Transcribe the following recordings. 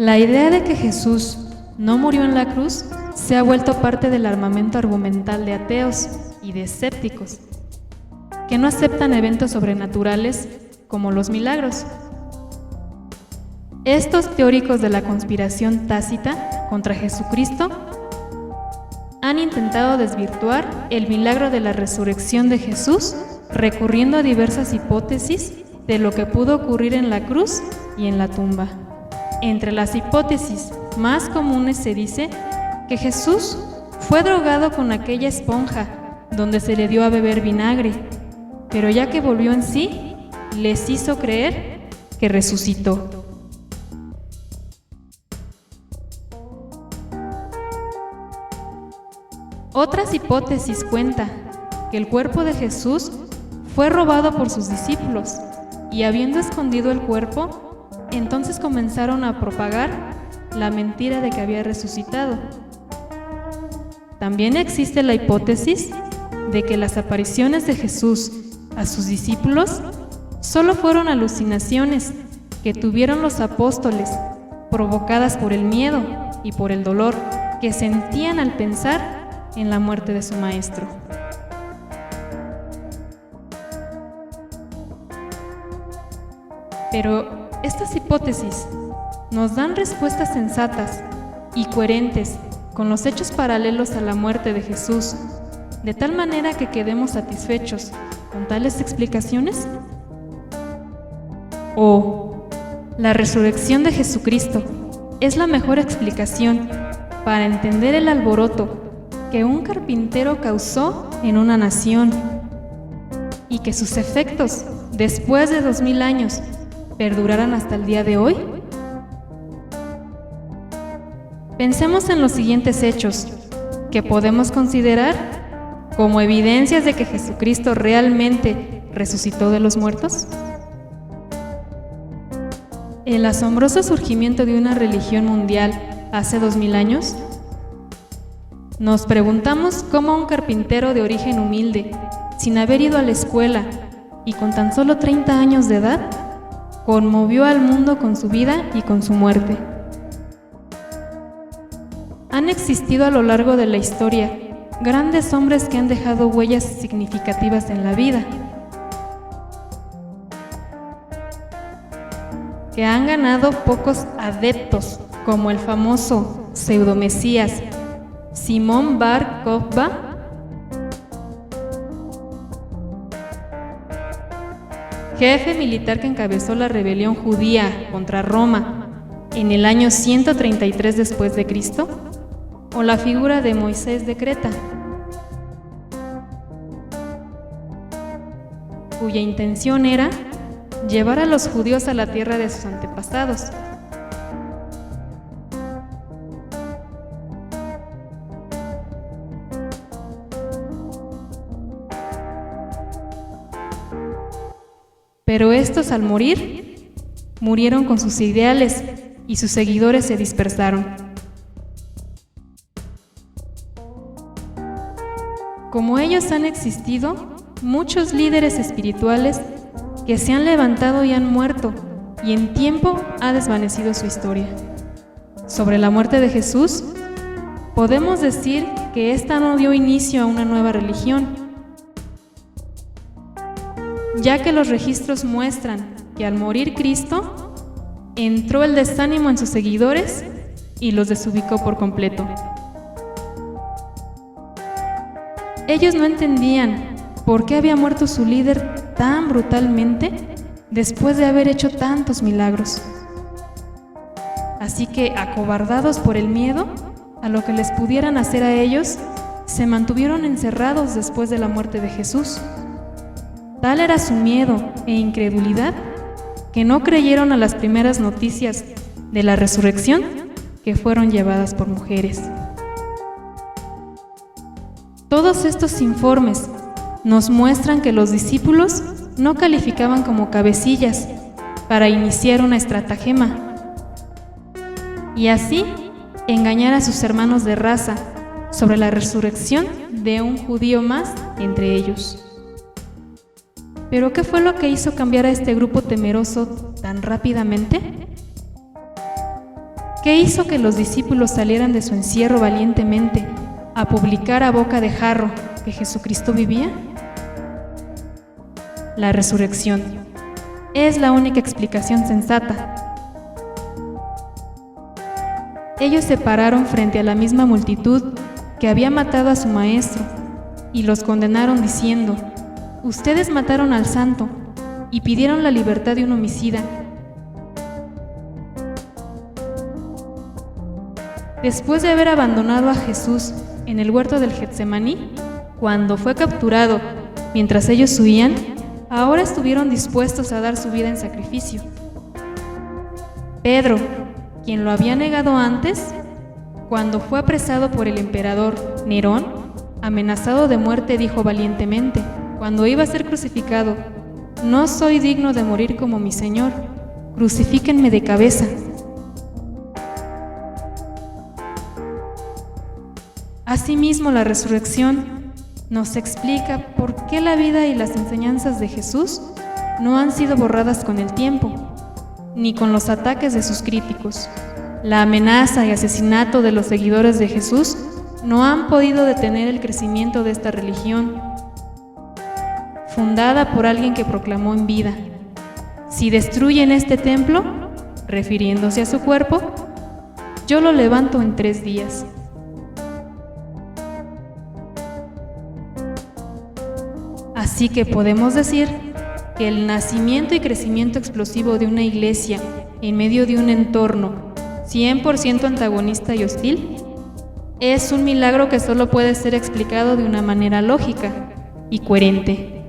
La idea de que Jesús no murió en la cruz se ha vuelto parte del armamento argumental de ateos y de escépticos, que no aceptan eventos sobrenaturales como los milagros. Estos teóricos de la conspiración tácita contra Jesucristo han intentado desvirtuar el milagro de la resurrección de Jesús recurriendo a diversas hipótesis de lo que pudo ocurrir en la cruz y en la tumba. Entre las hipótesis más comunes se dice que Jesús fue drogado con aquella esponja donde se le dio a beber vinagre, pero ya que volvió en sí, les hizo creer que resucitó. Otras hipótesis cuentan que el cuerpo de Jesús fue robado por sus discípulos y habiendo escondido el cuerpo, entonces comenzaron a propagar la mentira de que había resucitado. También existe la hipótesis de que las apariciones de Jesús a sus discípulos solo fueron alucinaciones que tuvieron los apóstoles, provocadas por el miedo y por el dolor que sentían al pensar en la muerte de su maestro. Pero estas hipótesis nos dan respuestas sensatas y coherentes con los hechos paralelos a la muerte de Jesús, de tal manera que quedemos satisfechos con tales explicaciones. ¿O la resurrección de Jesucristo es la mejor explicación para entender el alboroto que un carpintero causó en una nación y que sus efectos, después de 2000 años, perdurarán hasta el día de hoy? Pensemos en los siguientes hechos que podemos considerar como evidencias de que Jesucristo realmente resucitó de los muertos. El asombroso surgimiento de una religión mundial hace 2000 años. Nos preguntamos cómo un carpintero de origen humilde, sin haber ido a la escuela y con tan solo 30 años de edad, conmovió al mundo con su vida y con su muerte. Han existido a lo largo de la historia grandes hombres que han dejado huellas significativas en la vida, que han ganado pocos adeptos, como el famoso pseudomesías Simón Bar Kokhba, jefe militar que encabezó la rebelión judía contra Roma en el año 133 después de Cristo, o la figura de Moisés de Creta, cuya intención era llevar a los judíos a la tierra de sus antepasados. Pero estos, al morir, murieron con sus ideales y sus seguidores se dispersaron. Como ellos han existido muchos líderes espirituales que se han levantado y han muerto, y en tiempo ha desvanecido su historia. Sobre la muerte de Jesús, podemos decir que ésta no dio inicio a una nueva religión, ya que los registros muestran que al morir Cristo, entró el desánimo en sus seguidores y los desubicó por completo. Ellos no entendían por qué había muerto su líder tan brutalmente después de haber hecho tantos milagros. Así que, acobardados por el miedo a lo que les pudieran hacer a ellos, se mantuvieron encerrados después de la muerte de Jesús. Tal era su miedo e incredulidad que no creyeron a las primeras noticias de la resurrección que fueron llevadas por mujeres. Todos estos informes nos muestran que los discípulos no calificaban como cabecillas para iniciar una estratagema y así engañar a sus hermanos de raza sobre la resurrección de un judío más entre ellos. ¿Pero qué fue lo que hizo cambiar a este grupo temeroso tan rápidamente? ¿Qué hizo que los discípulos salieran de su encierro valientemente a publicar a boca de jarro que Jesucristo vivía? La resurrección es la única explicación sensata. Ellos se pararon frente a la misma multitud que había matado a su maestro y los condenaron diciendo: ustedes mataron al santo y pidieron la libertad de un homicida. Después de haber abandonado a Jesús en el huerto del Getsemaní, cuando fue capturado mientras ellos huían, ahora estuvieron dispuestos a dar su vida en sacrificio. Pedro, quien lo había negado antes, cuando fue apresado por el emperador Nerón, amenazado de muerte, dijo valientemente, cuando iba a ser crucificado: no soy digno de morir como mi Señor, crucifíquenme de cabeza. Asimismo, la resurrección nos explica por qué la vida y las enseñanzas de Jesús no han sido borradas con el tiempo, ni con los ataques de sus críticos. La amenaza y asesinato de los seguidores de Jesús no han podido detener el crecimiento de esta religión, fundada por alguien que proclamó en vida: si destruyen este templo, refiriéndose a su cuerpo, yo lo levanto en 3 días. Así que podemos decir que el nacimiento y crecimiento explosivo de una iglesia en medio de un entorno 100% antagonista y hostil es un milagro que solo puede ser explicado de una manera lógica y coherente,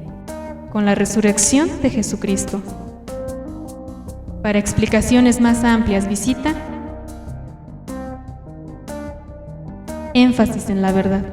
con la resurrección de Jesucristo. Para explicaciones más amplias, visita Énfasis en la Verdad.